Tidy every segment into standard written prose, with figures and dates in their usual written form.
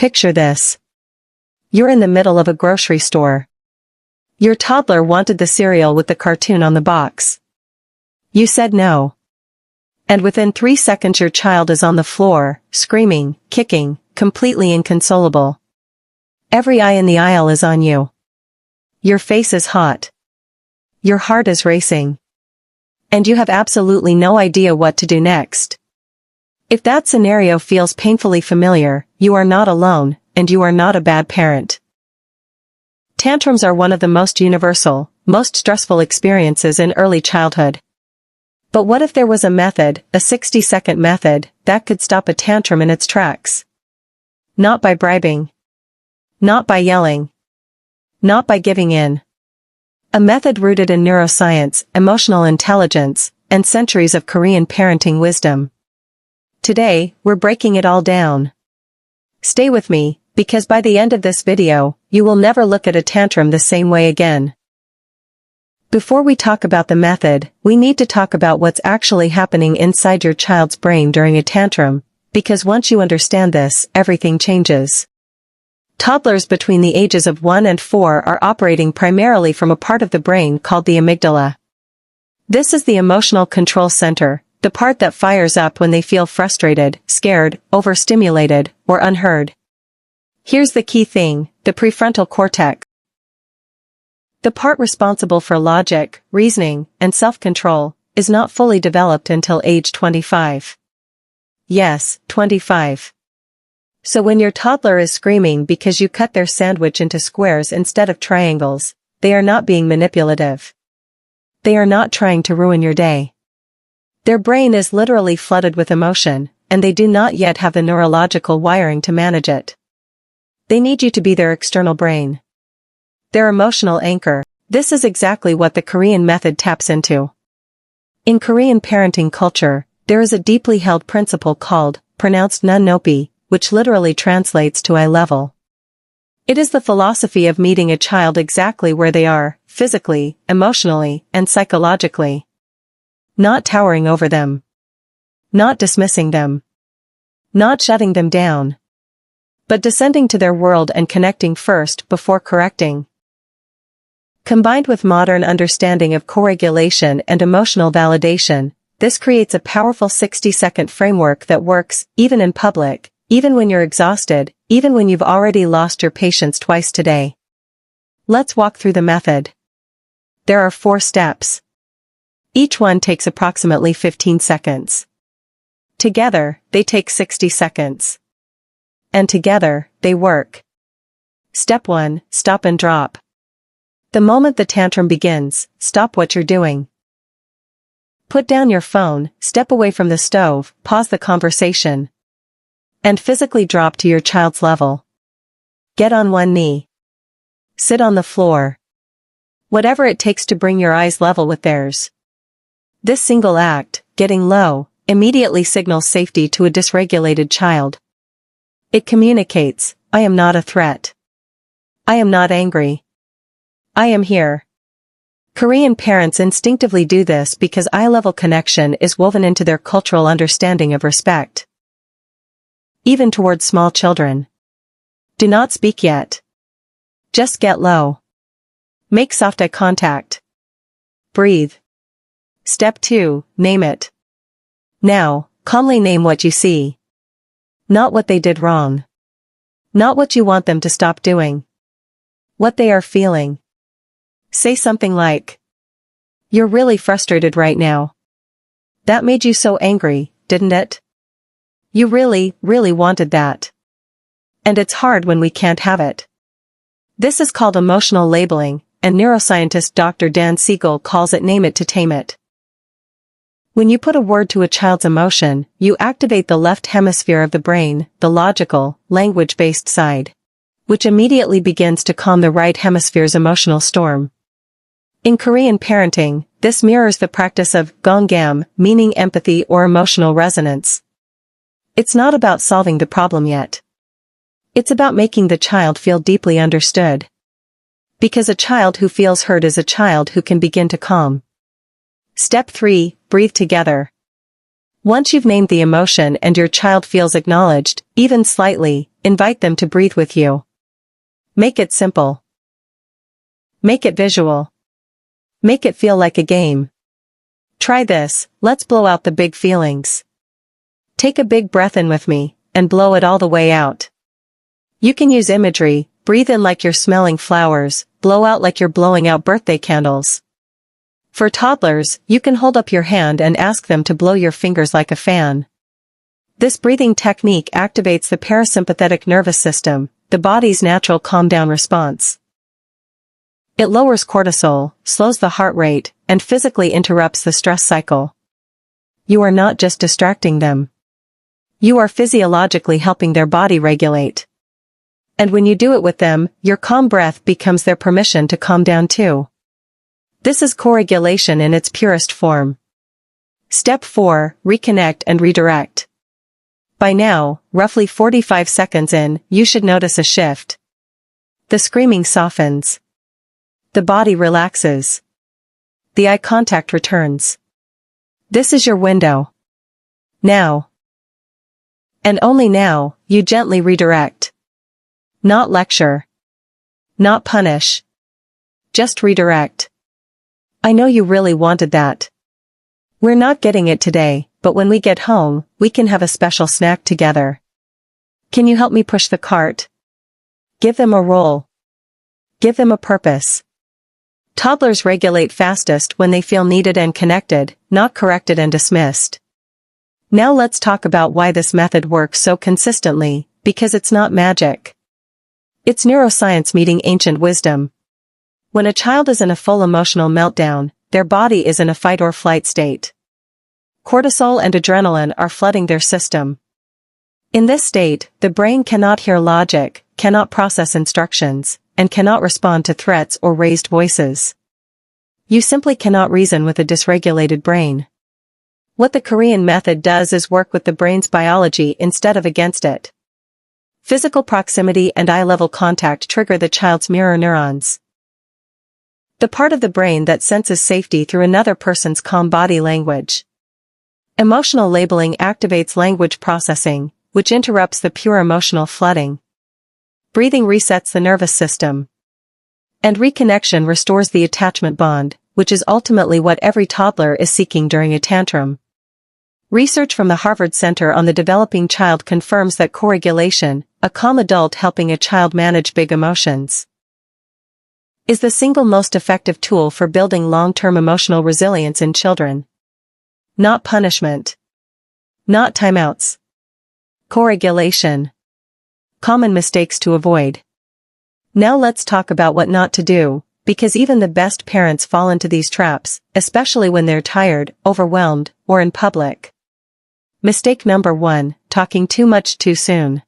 Picture this. You're in the middle of a grocery store. Your toddler wanted the cereal with the cartoon on the box. You said no. And within 3 seconds your child is on the floor, screaming, kicking, completely inconsolable. Every eye in the aisle is on you. Your face is hot. Your heart is racing. And you have absolutely no idea what to do next. If that scenario feels painfully familiar, you are not alone, and you are not a bad parent. Tantrums are one of the most universal, most stressful experiences in early childhood. But what if there was a method, a 60-second method, that could stop a tantrum in its tracks? Not by bribing. Not by yelling. Not by giving in. A method rooted in neuroscience, emotional intelligence, and centuries of Korean parenting wisdom. Today, we're breaking it all down. Stay with me, because by the end of this video, you will never look at a tantrum the same way again. Before we talk about the method, we need to talk about what's actually happening inside your child's brain during a tantrum, because once you understand this, everything changes. Toddlers between the ages of 1 and 4 are operating primarily from a part of the brain called the amygdala. This is the emotional control center, the part that fires up when they feel frustrated, scared, overstimulated, or unheard. Here's the key thing, the prefrontal cortex. The part responsible for logic, reasoning, and self-control, is not fully developed until age 25. Yes, 25. So when your toddler is screaming because you cut their sandwich into squares instead of triangles, they are not being manipulative. They are not trying to ruin your day. Their brain is literally flooded with emotion, and they do not yet have the neurological wiring to manage it. They need you to be their external brain. Their emotional anchor. This is exactly what the Korean method taps into. In Korean parenting culture, there is a deeply held principle called, pronounced nunnopi, which literally translates to eye level. It is the philosophy of meeting a child exactly where they are, physically, emotionally, and psychologically. Not towering over them. Not dismissing them. Not shutting them down. But descending to their world and connecting first before correcting. Combined with modern understanding of co-regulation and emotional validation, this creates a powerful 60-second framework that works, even in public, even when you're exhausted, even when you've already lost your patience twice today. Let's walk through the method. There are 4 steps. Each one takes approximately 15 seconds. Together, they take 60 seconds. And together, they work. Step 1, stop and drop. The moment the tantrum begins, stop what you're doing. Put down your phone, step away from the stove, pause the conversation. And physically drop to your child's level. Get on one knee. Sit on the floor. Whatever it takes to bring your eyes level with theirs. This single act, getting low, immediately signals safety to a dysregulated child. It communicates, I am not a threat. I am not angry. I am here. Korean parents instinctively do this because eye-level connection is woven into their cultural understanding of respect. Even towards small children. Do not speak yet. Just get low. Make soft eye contact. Breathe. Step 2, name it. Now, calmly name what you see. Not what they did wrong. Not what you want them to stop doing. What they are feeling. Say something like, "You're really frustrated right now. That made you so angry, didn't it? You really, really wanted that. And it's hard when we can't have it." This is called emotional labeling, and neuroscientist Dr. Dan Siegel calls it name it to tame it. When you put a word to a child's emotion, you activate the left hemisphere of the brain, the logical, language-based side, which immediately begins to calm the right hemisphere's emotional storm. In Korean parenting, this mirrors the practice of gonggam, meaning empathy or emotional resonance. It's not about solving the problem yet. It's about making the child feel deeply understood. Because a child who feels heard is a child who can begin to calm. Step 3, breathe together. Once you've named the emotion and your child feels acknowledged, Even slightly, invite them to breathe with you. Make it simple. Make it visual. Make it feel like a game. Try this, let's blow out the big feelings. Take a big breath in with me, and blow it all the way out. You can use imagery, breathe in like you're smelling flowers, blow out like you're blowing out birthday candles. For toddlers, you can hold up your hand and ask them to blow your fingers like a fan. This breathing technique activates the parasympathetic nervous system, the body's natural calm-down response. It lowers cortisol, slows the heart rate, and physically interrupts the stress cycle. You are not just distracting them. You are physiologically helping their body regulate. And when you do it with them, your calm breath becomes their permission to calm down too. This is co-regulation in its purest form. Step 4, reconnect and redirect. By now, roughly 45 seconds in, you should notice a shift. The screaming softens. The body relaxes. The eye contact returns. This is your window. Now. And only now, you gently redirect. Not lecture. Not punish. Just redirect. I know you really wanted that. We're not getting it today, but when we get home, we can have a special snack together. Can you help me push the cart? Give them a role. Give them a purpose. Toddlers regulate fastest when they feel needed and connected, not corrected and dismissed. Now let's talk about why this method works so consistently, because it's not magic. It's neuroscience meeting ancient wisdom. When a child is in a full emotional meltdown, their body is in a fight or flight state. Cortisol and adrenaline are flooding their system. In this state, the brain cannot hear logic, cannot process instructions, and cannot respond to threats or raised voices. You simply cannot reason with a dysregulated brain. What the Korean method does is work with the brain's biology instead of against it. Physical proximity and eye-level contact trigger the child's mirror neurons. The part of the brain that senses safety through another person's calm body language. Emotional labeling activates language processing, which interrupts the pure emotional flooding. Breathing resets the nervous system. And reconnection restores the attachment bond, which is ultimately what every toddler is seeking during a tantrum. Research from the Harvard Center on the Developing Child confirms that co-regulation, a calm adult helping a child manage big emotions, is the single most effective tool for building long-term emotional resilience in children. Not punishment. Not timeouts. Co-regulation. Common mistakes to avoid. Now let's talk about what not to do, because even the best parents fall into these traps, especially when they're tired, overwhelmed, or in public. Mistake number 1, talking too much too soon.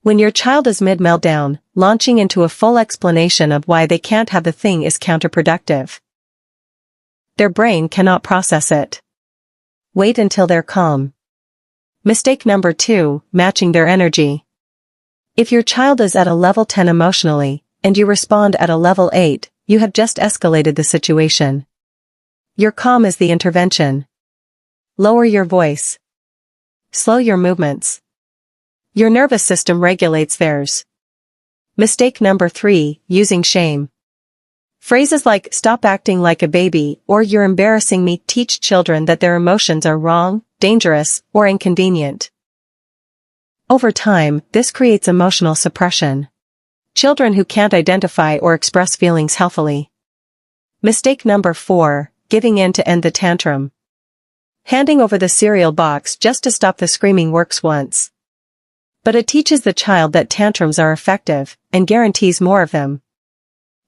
When your child is mid-meltdown, launching into a full explanation of why they can't have the thing is counterproductive. Their brain cannot process it. Wait until they're calm. Mistake number 2, matching their energy. If your child is at a level 10 emotionally, and you respond at a level 8, you have just escalated the situation. Your calm is the intervention. Lower your voice. Slow your movements. Your nervous system regulates theirs. Mistake number 3, using shame. Phrases like, "Stop acting like a baby," or "You're embarrassing me," teach children that their emotions are wrong, dangerous, or inconvenient. Over time, this creates emotional suppression. Children who can't identify or express feelings healthily. Mistake number 4, giving in to end the tantrum. Handing over the cereal box just to stop the screaming works once. But it teaches the child that tantrums are effective, and guarantees more of them.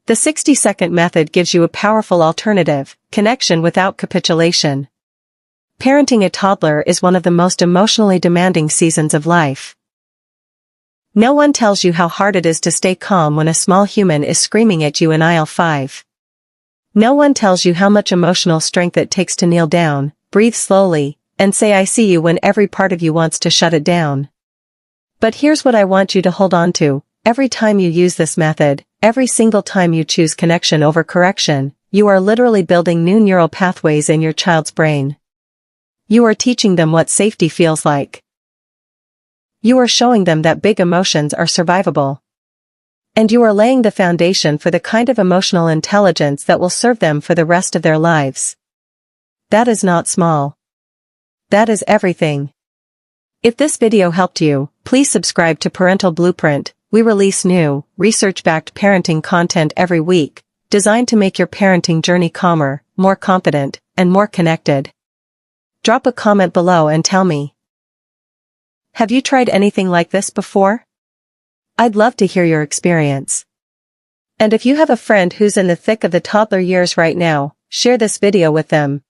The 60-second method gives you a powerful alternative, connection without capitulation. Parenting a toddler is one of the most emotionally demanding seasons of life. No one tells you how hard it is to stay calm when a small human is screaming at you in aisle 5. No one tells you how much emotional strength it takes to kneel down, breathe slowly, and say "I see you" when every part of you wants to shut it down. But here's what I want you to hold on to. Every time you use this method, every single time you choose connection over correction, you are literally building new neural pathways in your child's brain. You are teaching them what safety feels like. You are showing them that big emotions are survivable. And you are laying the foundation for the kind of emotional intelligence that will serve them for the rest of their lives. That is not small. That is everything. If this video helped you, please subscribe to Parental Blueprint. We release new, research-backed parenting content every week, designed to make your parenting journey calmer, more confident, and more connected. Drop a comment below and tell me. Have you tried anything like this before? I'd love to hear your experience. And if you have a friend who's in the thick of the toddler years right now, share this video with them.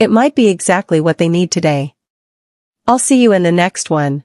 It might be exactly what they need today. I'll see you in the next one.